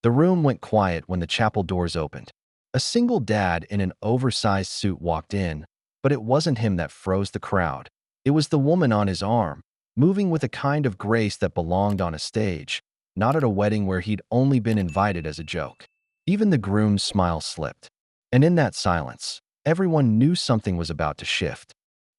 The room went quiet when the chapel doors opened. A single dad in an oversized suit walked in, but it wasn't him that froze the crowd. It was the woman on his arm, moving with a kind of grace that belonged on a stage, not at a wedding where he'd only been invited as a joke. Even the groom's smile slipped. And in that silence, everyone knew something was about to shift.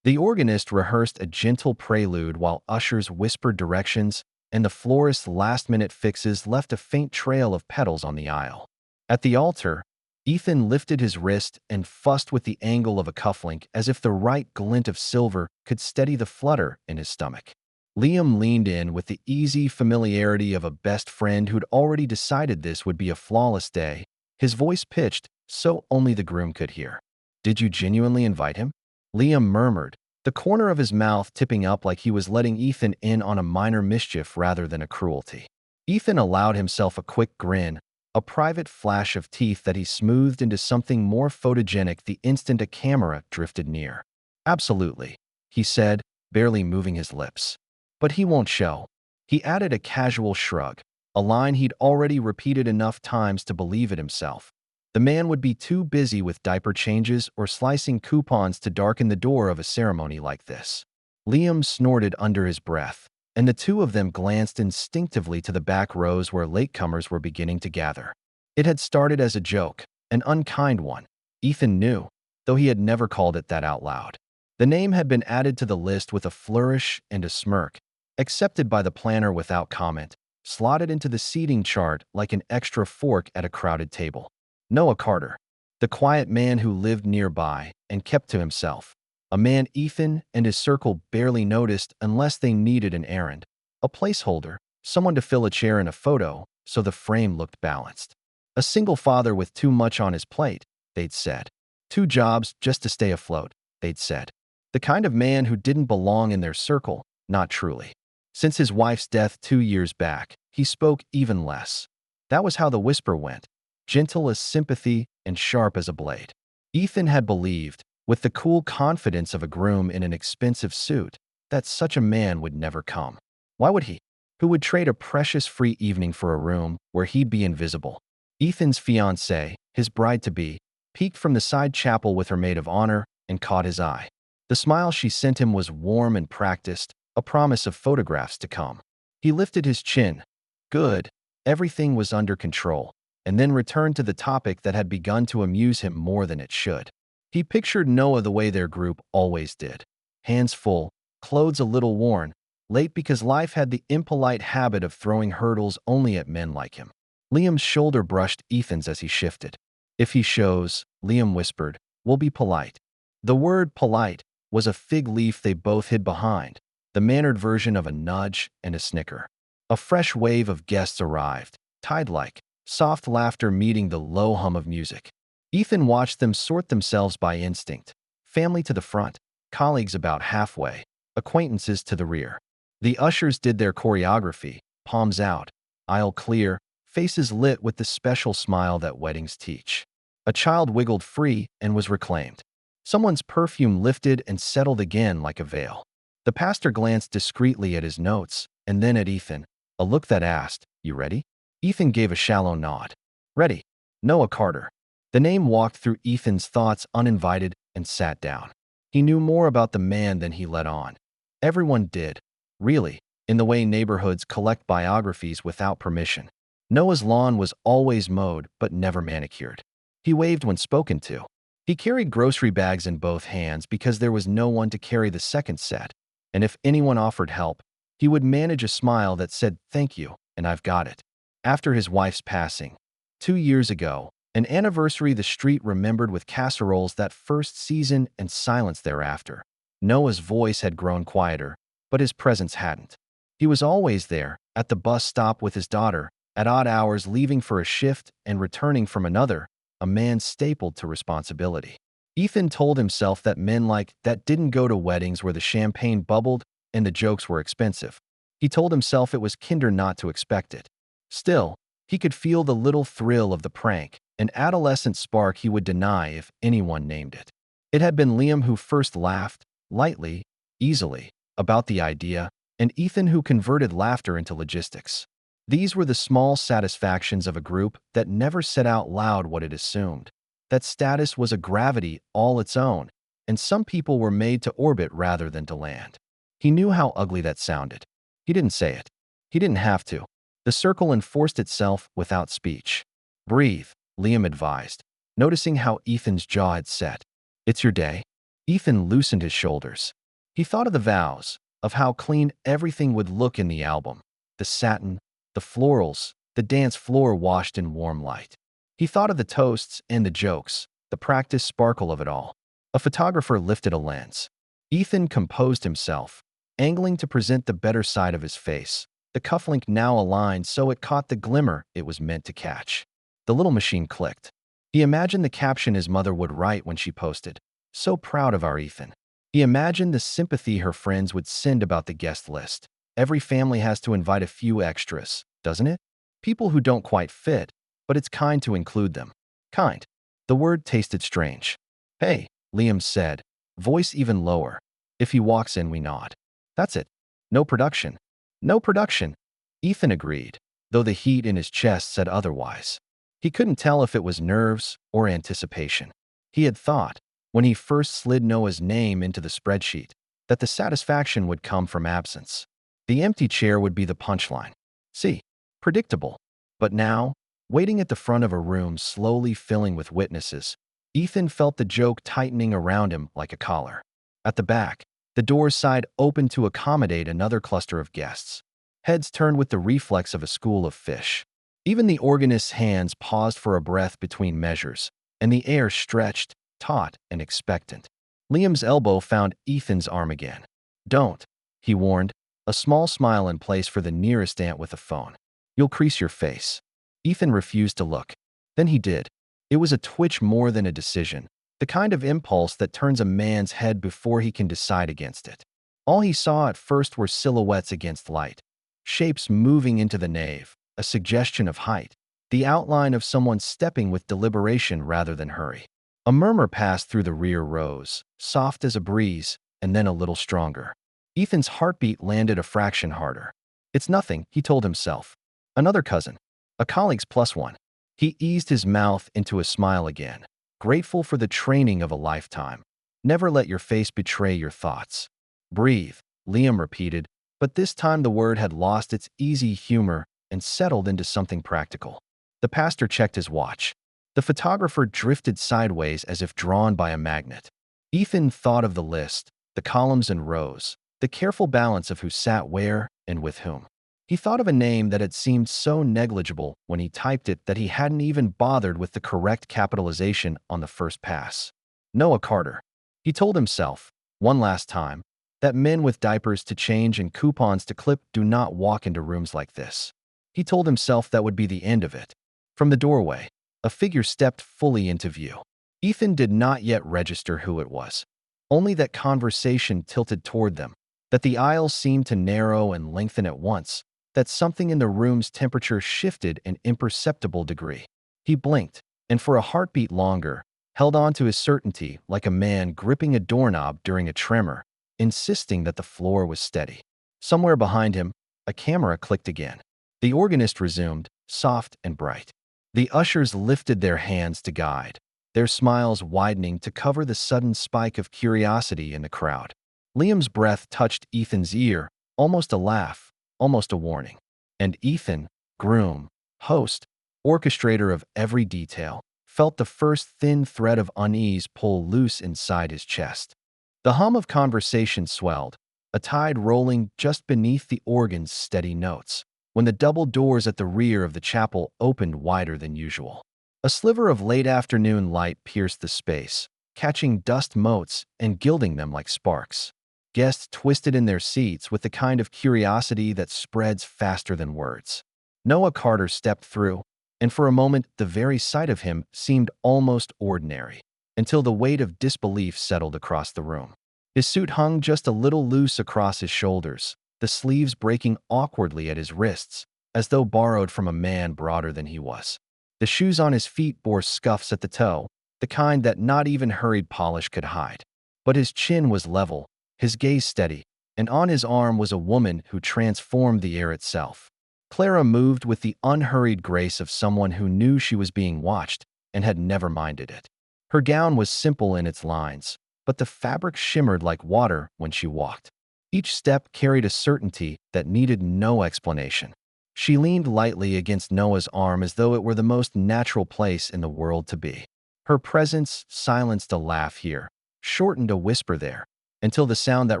The organist rehearsed a gentle prelude while ushers whispered directions, and the florist's last-minute fixes left a faint trail of petals on the aisle. At the altar, Ethan lifted his wrist and fussed with the angle of a cufflink as if the right glint of silver could steady the flutter in his stomach. Liam leaned in with the easy familiarity of a best friend who'd already decided this would be a flawless day, his voice pitched so only the groom could hear. "Did you genuinely invite him?" Liam murmured, the corner of his mouth tipping up like he was letting Ethan in on a minor mischief rather than a cruelty. Ethan allowed himself a quick grin, a private flash of teeth that he smoothed into something more photogenic the instant a camera drifted near. "Absolutely," he said, barely moving his lips. "But he won't show." He added a casual shrug, a line he'd already repeated enough times to believe it himself. The man would be too busy with diaper changes or slicing coupons to darken the door of a ceremony like this. Liam snorted under his breath, and the two of them glanced instinctively to the back rows where latecomers were beginning to gather. It had started as a joke, an unkind one, Ethan knew, though he had never called it that out loud. The name had been added to the list with a flourish and a smirk, accepted by the planner without comment, slotted into the seating chart like an extra fork at a crowded table. Noah Carter, the quiet man who lived nearby and kept to himself. A man Ethan and his circle barely noticed unless they needed an errand. A placeholder, someone to fill a chair in a photo so the frame looked balanced. A single father with too much on his plate, they'd said. 2 jobs just to stay afloat, they'd said. The kind of man who didn't belong in their circle, not truly. Since his wife's death 2 years back, he spoke even less. That was how the whisper went, gentle as sympathy and sharp as a blade. Ethan had believed, with the cool confidence of a groom in an expensive suit, that such a man would never come. Why would he? Who would trade a precious free evening for a room where he'd be invisible? Ethan's fiancée, his bride-to-be, peeked from the side chapel with her maid of honor and caught his eye. The smile she sent him was warm and practiced, a promise of photographs to come. He lifted his chin. Good. Everything was under control, and then returned to the topic that had begun to amuse him more than it should. He pictured Noah the way their group always did. Hands full, clothes a little worn, late because life had the impolite habit of throwing hurdles only at men like him. Liam's shoulder brushed Ethan's as he shifted. "If he shows," Liam whispered, "we'll be polite." The word polite was a fig leaf they both hid behind, the mannered version of a nudge and a snicker. A fresh wave of guests arrived, tide-like, soft laughter meeting the low hum of music. Ethan watched them sort themselves by instinct. Family to the front, colleagues about halfway, acquaintances to the rear. The ushers did their choreography, palms out, aisle clear, faces lit with the special smile that weddings teach. A child wiggled free and was reclaimed. Someone's perfume lifted and settled again like a veil. The pastor glanced discreetly at his notes and then at Ethan, a look that asked, "You ready?" Ethan gave a shallow nod. "Ready." Noah Carter. The name walked through Ethan's thoughts uninvited and sat down. He knew more about the man than he let on. Everyone did, really, in the way neighborhoods collect biographies without permission. Noah's lawn was always mowed but never manicured. He waved when spoken to. He carried grocery bags in both hands because there was no one to carry the second set, and if anyone offered help, he would manage a smile that said, "Thank you, and I've got it." After his wife's passing, 2 years ago, an anniversary the street remembered with casseroles that first season and silence thereafter, Noah's voice had grown quieter, but his presence hadn't. He was always there, at the bus stop with his daughter, at odd hours leaving for a shift and returning from another, a man stapled to responsibility. Ethan told himself that men like that didn't go to weddings where the champagne bubbled and the jokes were expensive. He told himself it was kinder not to expect it. Still, he could feel the little thrill of the prank, an adolescent spark he would deny if anyone named it. It had been Liam who first laughed, lightly, easily, about the idea, and Ethan who converted laughter into logistics. These were the small satisfactions of a group that never said out loud what it assumed. That status was a gravity all its own, and some people were made to orbit rather than to land. He knew how ugly that sounded. He didn't say it. He didn't have to. The circle enforced itself without speech. Breathe, Liam advised, noticing how Ethan's jaw had set. It's your day. Ethan loosened his shoulders. He thought of the vows, of how clean everything would look in the album. The satin, the florals, the dance floor washed in warm light. He thought of the toasts and the jokes, the practiced sparkle of it all. A photographer lifted a lens. Ethan composed himself, angling to present the better side of his face. The cufflink now aligned so it caught the glimmer it was meant to catch. The little machine clicked. He imagined the caption his mother would write when she posted, "So proud of our Ethan." He imagined the sympathy her friends would send about the guest list. Every family has to invite a few extras, doesn't it? People who don't quite fit, but it's kind to include them. Kind. The word tasted strange. "Hey," Liam said, voice even lower. "If he walks in, we nod. That's it. No production." "No production," Ethan agreed, though the heat in his chest said otherwise. He couldn't tell if it was nerves or anticipation. He had thought, when he first slid Noah's name into the spreadsheet, that the satisfaction would come from absence. The empty chair would be the punchline. See, predictable. But now, waiting at the front of a room slowly filling with witnesses, Ethan felt the joke tightening around him like a collar. At the back, the door's side opened to accommodate another cluster of guests. Heads turned with the reflex of a school of fish. Even the organist's hands paused for a breath between measures, and the air stretched, taut and expectant. Liam's elbow found Ethan's arm again. "Don't," he warned, a small smile in place for the nearest aunt with a phone. "You'll crease your face." Ethan refused to look. Then he did. It was a twitch more than a decision, the kind of impulse that turns a man's head before he can decide against it. All he saw at first were silhouettes against light, shapes moving into the nave, a suggestion of height, the outline of someone stepping with deliberation rather than hurry. A murmur passed through the rear rows, soft as a breeze, and then a little stronger. Ethan's heartbeat landed a fraction harder. "It's nothing," he told himself. "Another cousin. A colleague's plus one." He eased his mouth into a smile again, grateful for the training of a lifetime. Never let your face betray your thoughts. "Breathe," Liam repeated, but this time the word had lost its easy humor and settled into something practical. The pastor checked his watch. The photographer drifted sideways as if drawn by a magnet. Ethan thought of the list, the columns and rows, the careful balance of who sat where and with whom. He thought of a name that had seemed so negligible when he typed it that he hadn't even bothered with the correct capitalization on the first pass. Noah Carter. He told himself, one last time, that men with diapers to change and coupons to clip do not walk into rooms like this. He told himself that would be the end of it. From the doorway, a figure stepped fully into view. Ethan did not yet register who it was. Only that conversation tilted toward them, that the aisles seemed to narrow and lengthen at once, that something in the room's temperature shifted an imperceptible degree. He blinked, and for a heartbeat longer, held on to his certainty like a man gripping a doorknob during a tremor, insisting that the floor was steady. Somewhere behind him, a camera clicked again. The organist resumed, soft and bright. The ushers lifted their hands to guide, their smiles widening to cover the sudden spike of curiosity in the crowd. Liam's breath touched Ethan's ear, almost a laugh, almost a warning. And Ethan, groom, host, orchestrator of every detail, felt the first thin thread of unease pull loose inside his chest. The hum of conversation swelled, a tide rolling just beneath the organ's steady notes, when the double doors at the rear of the chapel opened wider than usual. A sliver of late afternoon light pierced the space, catching dust motes and gilding them like sparks. Guests twisted in their seats with the kind of curiosity that spreads faster than words. Noah Carter stepped through, and for a moment the very sight of him seemed almost ordinary, until the weight of disbelief settled across the room. His suit hung just a little loose across his shoulders, the sleeves breaking awkwardly at his wrists, as though borrowed from a man broader than he was. The shoes on his feet bore scuffs at the toe, the kind that not even hurried polish could hide. But his chin was level, his gaze steady, and on his arm was a woman who transformed the air itself. Clara moved with the unhurried grace of someone who knew she was being watched and had never minded it. Her gown was simple in its lines, but the fabric shimmered like water when she walked. Each step carried a certainty that needed no explanation. She leaned lightly against Noah's arm as though it were the most natural place in the world to be. Her presence silenced a laugh here, shortened a whisper there, until the sound that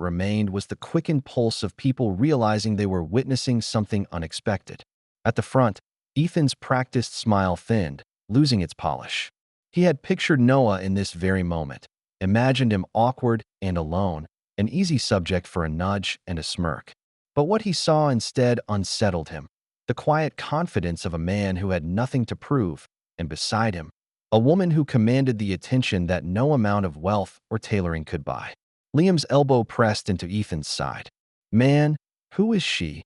remained was the quickened pulse of people realizing they were witnessing something unexpected. At the front, Ethan's practiced smile thinned, losing its polish. He had pictured Noah in this very moment, imagined him awkward and alone, an easy subject for a nudge and a smirk. But what he saw instead unsettled him. The quiet confidence of a man who had nothing to prove, and beside him, a woman who commanded the attention that no amount of wealth or tailoring could buy. Liam's elbow pressed into Ethan's side. "Man, who is she?"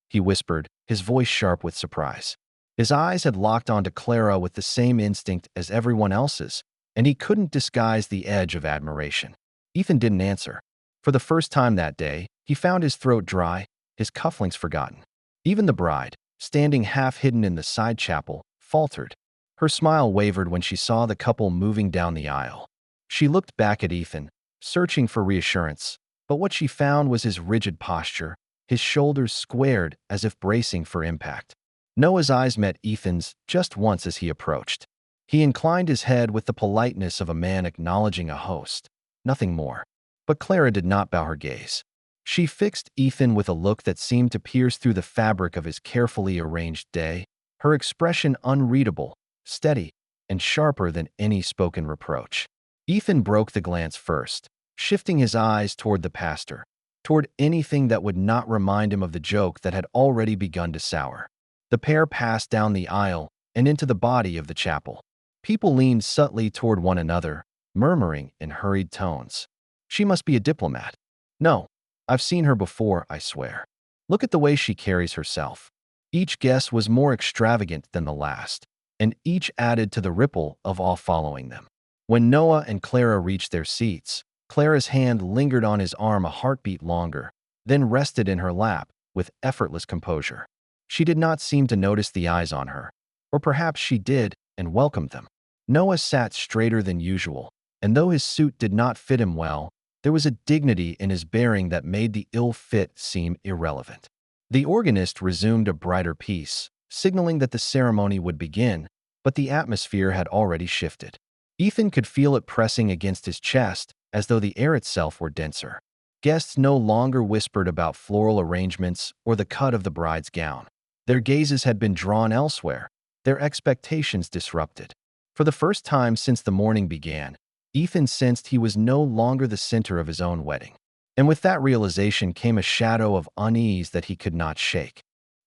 he whispered, his voice sharp with surprise. His eyes had locked onto Clara with the same instinct as everyone else's, and he couldn't disguise the edge of admiration. Ethan didn't answer. For the first time that day, he found his throat dry, his cufflinks forgotten. Even the bride, standing half-hidden in the side chapel, faltered. Her smile wavered when she saw the couple moving down the aisle. She looked back at Ethan, searching for reassurance, but what she found was his rigid posture, his shoulders squared as if bracing for impact. Noah's eyes met Ethan's just once as he approached. He inclined his head with the politeness of a man acknowledging a host. Nothing more. But Clara did not bow her gaze. She fixed Ethan with a look that seemed to pierce through the fabric of his carefully arranged day, her expression unreadable, steady, and sharper than any spoken reproach. Ethan broke the glance first, shifting his eyes toward the pastor, toward anything that would not remind him of the joke that had already begun to sour. The pair passed down the aisle and into the body of the chapel. People leaned subtly toward one another, murmuring in hurried tones. "She must be a diplomat." "No, I've seen her before, I swear. Look at the way she carries herself." Each guess was more extravagant than the last, and each added to the ripple of all following them. When Noah and Clara reached their seats, Clara's hand lingered on his arm a heartbeat longer, then rested in her lap with effortless composure. She did not seem to notice the eyes on her, or perhaps she did and welcomed them. Noah sat straighter than usual, and though his suit did not fit him well, there was a dignity in his bearing that made the ill fit seem irrelevant. The organist resumed a brighter piece, signaling that the ceremony would begin, but the atmosphere had already shifted. Ethan could feel it pressing against his chest, as though the air itself were denser. Guests no longer whispered about floral arrangements or the cut of the bride's gown. Their gazes had been drawn elsewhere, their expectations disrupted. For the first time since the morning began, Ethan sensed he was no longer the center of his own wedding. And with that realization came a shadow of unease that he could not shake.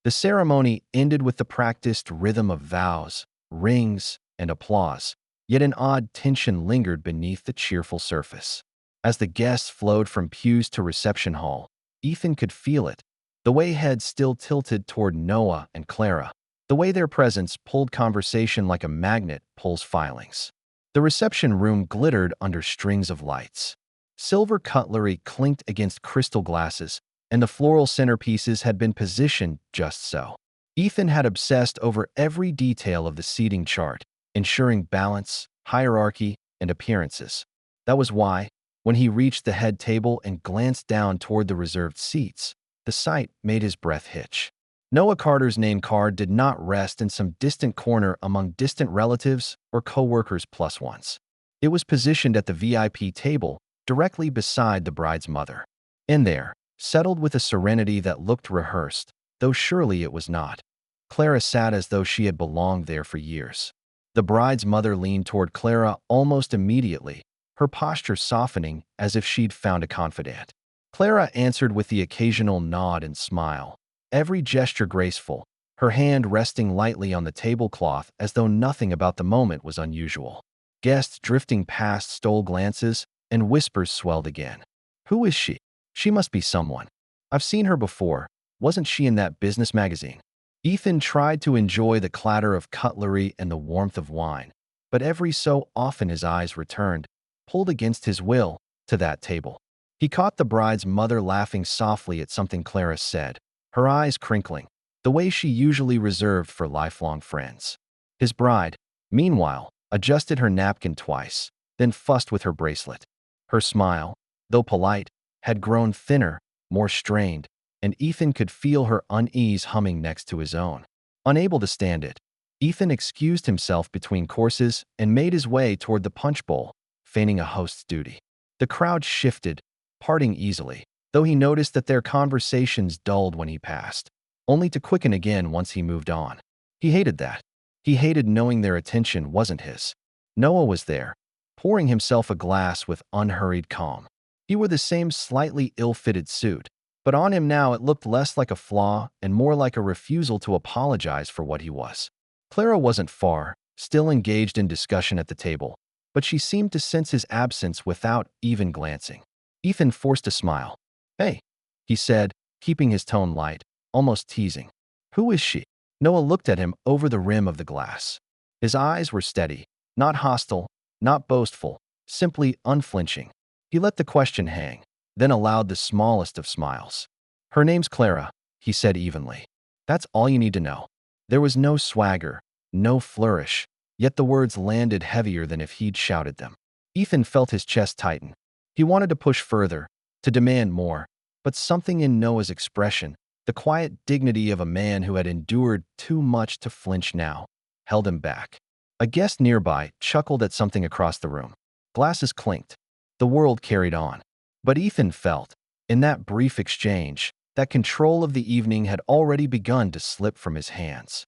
The ceremony ended with the practiced rhythm of vows, rings, and applause, yet an odd tension lingered beneath the cheerful surface. As the guests flowed from pews to reception hall, Ethan could feel it, the way heads still tilted toward Noah and Clara, the way their presence pulled conversation like a magnet pulls filings. The reception room glittered under strings of lights. Silver cutlery clinked against crystal glasses, and the floral centerpieces had been positioned just so. Ethan had obsessed over every detail of the seating chart, ensuring balance, hierarchy, and appearances. That was why, when he reached the head table and glanced down toward the reserved seats, the sight made his breath hitch. Noah Carter's name card did not rest in some distant corner among distant relatives or co-workers plus ones. It was positioned at the VIP table, directly beside the bride's mother. In there, settled with a serenity that looked rehearsed, though surely it was not, Clara sat as though she had belonged there for years. The bride's mother leaned toward Clara almost immediately, her posture softening as if she'd found a confidant. Clara answered with the occasional nod and smile, every gesture graceful, her hand resting lightly on the tablecloth as though nothing about the moment was unusual. Guests drifting past stole glances, and whispers swelled again. "Who is she? She must be someone. I've seen her before. Wasn't she in that business magazine?" Ethan tried to enjoy the clatter of cutlery and the warmth of wine, but every so often his eyes returned, pulled against his will, to that table. He caught the bride's mother laughing softly at something Clara said, her eyes crinkling. the way she usually reserved for lifelong friends. His bride, meanwhile, adjusted her napkin twice, then fussed with her bracelet. Her smile, though polite, had grown thinner, more strained, and Ethan could feel her unease humming next to his own. Unable to stand it, Ethan excused himself between courses and made his way toward the punch bowl, feigning a host's duty. The crowd shifted, parting easily, though he noticed that their conversations dulled when he passed, only to quicken again once he moved on. He hated that. He hated knowing their attention wasn't his. Noah was there, pouring himself a glass with unhurried calm. He wore the same slightly ill-fitted suit, but on him now it looked less like a flaw and more like a refusal to apologize for what he was. Clara wasn't far, still engaged in discussion at the table, but she seemed to sense his absence without even glancing. Ethan forced a smile. "Hey," he said, keeping his tone light, almost teasing. "Who is she?" Noah looked at him over the rim of the glass. His eyes were steady, not hostile, not boastful, simply unflinching. He let the question hang, then allowed the smallest of smiles. "Her name's Clara," he said evenly. "That's all you need to know." There was no swagger, no flourish, yet the words landed heavier than if he'd shouted them. Ethan felt his chest tighten. He wanted to push further, to demand more, but something in Noah's expression, the quiet dignity of a man who had endured too much to flinch now, held him back. A guest nearby chuckled at something across the room. Glasses clinked. The world carried on. But Ethan felt, in that brief exchange, that control of the evening had already begun to slip from his hands.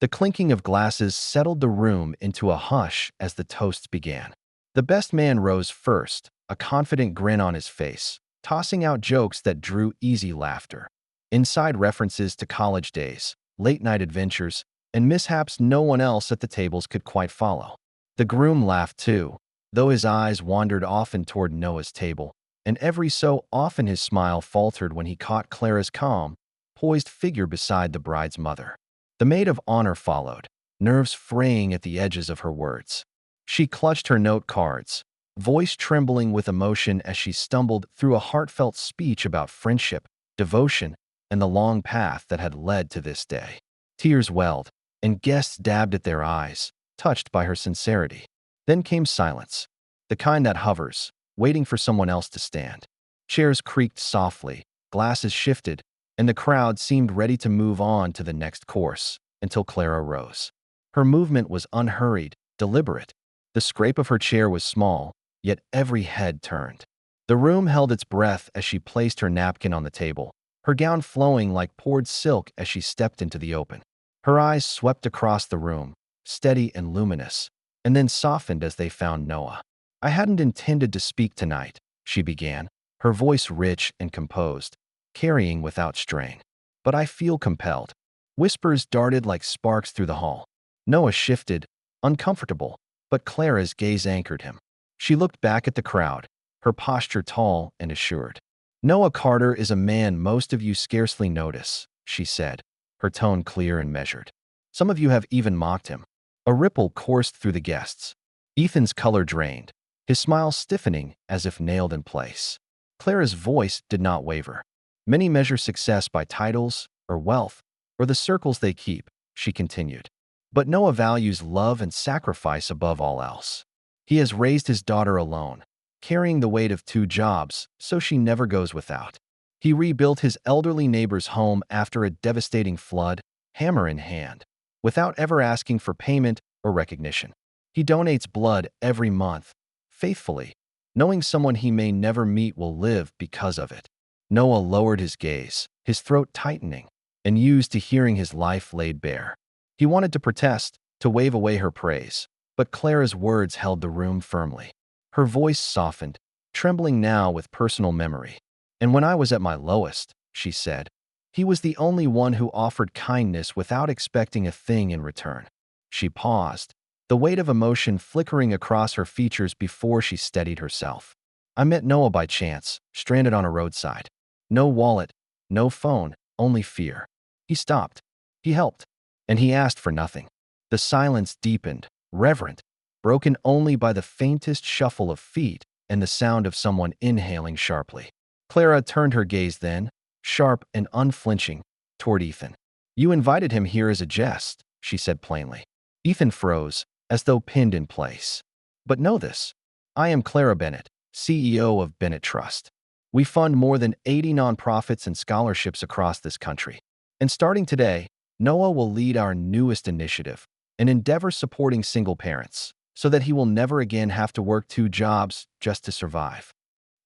The clinking of glasses settled the room into a hush as the toasts began. The best man rose first, a confident grin on his face, tossing out jokes that drew easy laughter. Inside references to college days, late-night adventures, and mishaps no one else at the tables could quite follow. The groom laughed too, though his eyes wandered often toward Noah's table, and every so often his smile faltered when he caught Clara's calm, poised figure beside the bride's mother. The maid of honor followed, nerves fraying at the edges of her words. She clutched her note cards, voice trembling with emotion as she stumbled through a heartfelt speech about friendship, devotion, and the long path that had led to this day. Tears welled, and guests dabbed at their eyes, touched by her sincerity. Then came silence, the kind that hovers, waiting for someone else to stand. Chairs creaked softly, glasses shifted, and the crowd seemed ready to move on to the next course until Clara rose. Her movement was unhurried, deliberate. The scrape of her chair was small, yet every head turned. The room held its breath as she placed her napkin on the table, her gown flowing like poured silk as she stepped into the open. Her eyes swept across the room, steady and luminous, and then softened as they found Noah. "I hadn't intended to speak tonight," she began, her voice rich and composed, carrying without strain. "But I feel compelled." Whispers darted like sparks through the hall. Noah shifted, uncomfortable, but Clara's gaze anchored him. She looked back at the crowd, her posture tall and assured. "Noah Carter is a man most of you scarcely notice," she said, her tone clear and measured. "Some of you have even mocked him." A ripple coursed through the guests. Ethan's color drained, his smile stiffening as if nailed in place. Clara's voice did not waver. "Many measure success by titles, or wealth, or the circles they keep," she continued. "But Noah values love and sacrifice above all else. He has raised his daughter alone, carrying the weight of 2 jobs, so she never goes without. He rebuilt his elderly neighbor's home after a devastating flood, hammer in hand, without ever asking for payment or recognition. He donates blood every month, faithfully, knowing someone he may never meet will live because of it." Noah lowered his gaze, his throat tightening, and used to hearing his life laid bare. He wanted to protest, to wave away her praise, but Clara's words held the room firmly. Her voice softened, trembling now with personal memory. "And when I was at my lowest," she said, "he was the only one who offered kindness without expecting a thing in return." She paused, the weight of emotion flickering across her features before she steadied herself. "I met Noah by chance, stranded on a roadside. No wallet, no phone, only fear. He stopped. He helped. And he asked for nothing." The silence deepened, reverent, broken only by the faintest shuffle of feet and the sound of someone inhaling sharply. Clara turned her gaze then, sharp and unflinching, toward Ethan. You invited him here as a jest, she said plainly. Ethan froze, as though pinned in place. But know this. I am Clara Bennett, CEO of Bennett Trust. We fund more than 80 nonprofits and scholarships across this country. And starting today, Noah will lead our newest initiative, an endeavor supporting single parents, so that he will never again have to work 2 jobs just to survive.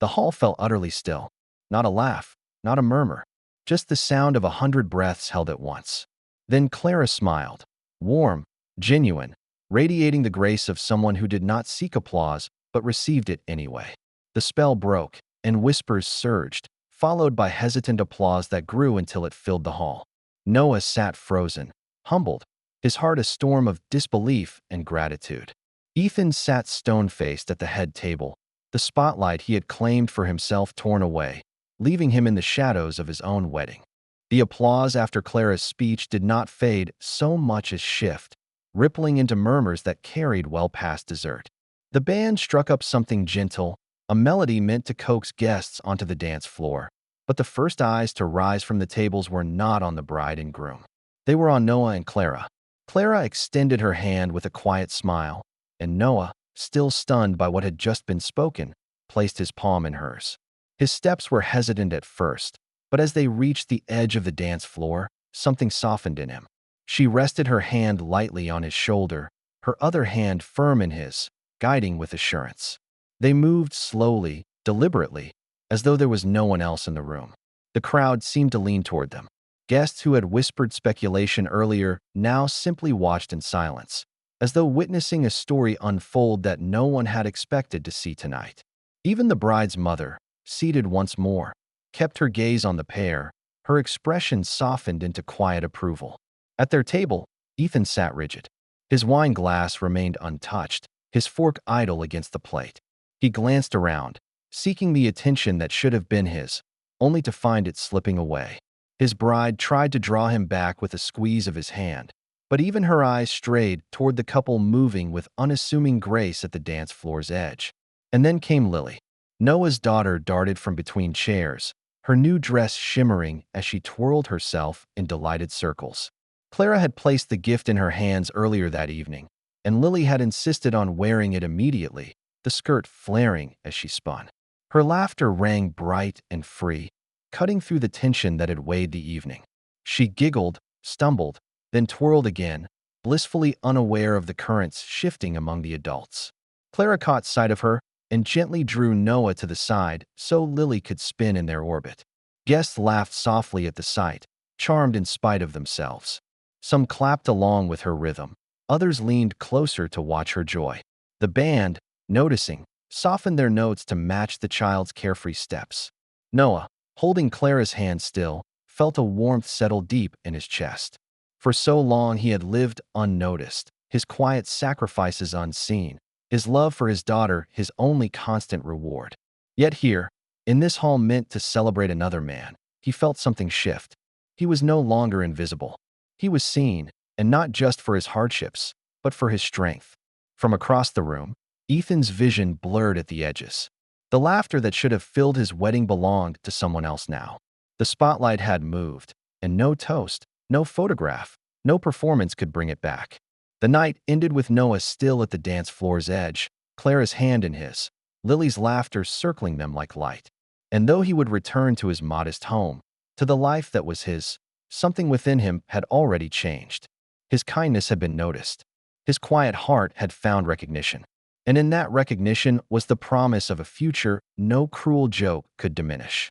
The hall fell utterly still. Not a laugh, not a murmur, just the sound of 100 breaths held at once. Then Clara smiled, warm, genuine, radiating the grace of someone who did not seek applause but received it anyway. The spell broke, and whispers surged, followed by hesitant applause that grew until it filled the hall. Noah sat frozen, humbled, his heart a storm of disbelief and gratitude. Ethan sat stone-faced at the head table, the spotlight he had claimed for himself torn away, leaving him in the shadows of his own wedding. The applause after Clara's speech did not fade so much as shift, rippling into murmurs that carried well past dessert. The band struck up something gentle, a melody meant to coax guests onto the dance floor, but the first eyes to rise from the tables were not on the bride and groom. They were on Noah and Clara. Clara extended her hand with a quiet smile, and Noah, still stunned by what had just been spoken, placed his palm in hers. His steps were hesitant at first, but as they reached the edge of the dance floor, something softened in him. She rested her hand lightly on his shoulder, her other hand firm in his, guiding with assurance. They moved slowly, deliberately, as though there was no one else in the room. The crowd seemed to lean toward them. Guests who had whispered speculation earlier now simply watched in silence, as though witnessing a story unfold that no one had expected to see tonight. Even the bride's mother, seated once more, kept her gaze on the pair, her expression softened into quiet approval. At their table, Ethan sat rigid. His wine glass remained untouched, his fork idle against the plate. He glanced around, seeking the attention that should have been his, only to find it slipping away. His bride tried to draw him back with a squeeze of his hand, but even her eyes strayed toward the couple moving with unassuming grace at the dance floor's edge. And then came Lily. Noah's daughter darted from between chairs, her new dress shimmering as she twirled herself in delighted circles. Clara had placed the gift in her hands earlier that evening, and Lily had insisted on wearing it immediately, the skirt flaring as she spun. Her laughter rang bright and free, cutting through the tension that had weighed the evening. She giggled, stumbled, then twirled again, blissfully unaware of the currents shifting among the adults. Clara caught sight of her and gently drew Noah to the side so Lily could spin in their orbit. Guests laughed softly at the sight, charmed in spite of themselves. Some clapped along with her rhythm. Others leaned closer to watch her joy. The band, noticing, softened their notes to match the child's carefree steps. Noah, holding Clara's hand still, felt a warmth settle deep in his chest. For so long he had lived unnoticed, his quiet sacrifices unseen, his love for his daughter his only constant reward. Yet here, in this hall meant to celebrate another man, he felt something shift. He was no longer invisible. He was seen, and not just for his hardships, but for his strength. From across the room, Ethan's vision blurred at the edges. The laughter that should have filled his wedding belonged to someone else now. The spotlight had moved, and no toast, no photograph, no performance could bring it back. The night ended with Noah still at the dance floor's edge, Clara's hand in his, Lily's laughter circling them like light. And though he would return to his modest home, to the life that was his, something within him had already changed. His kindness had been noticed. His quiet heart had found recognition. And in that recognition was the promise of a future no cruel joke could diminish.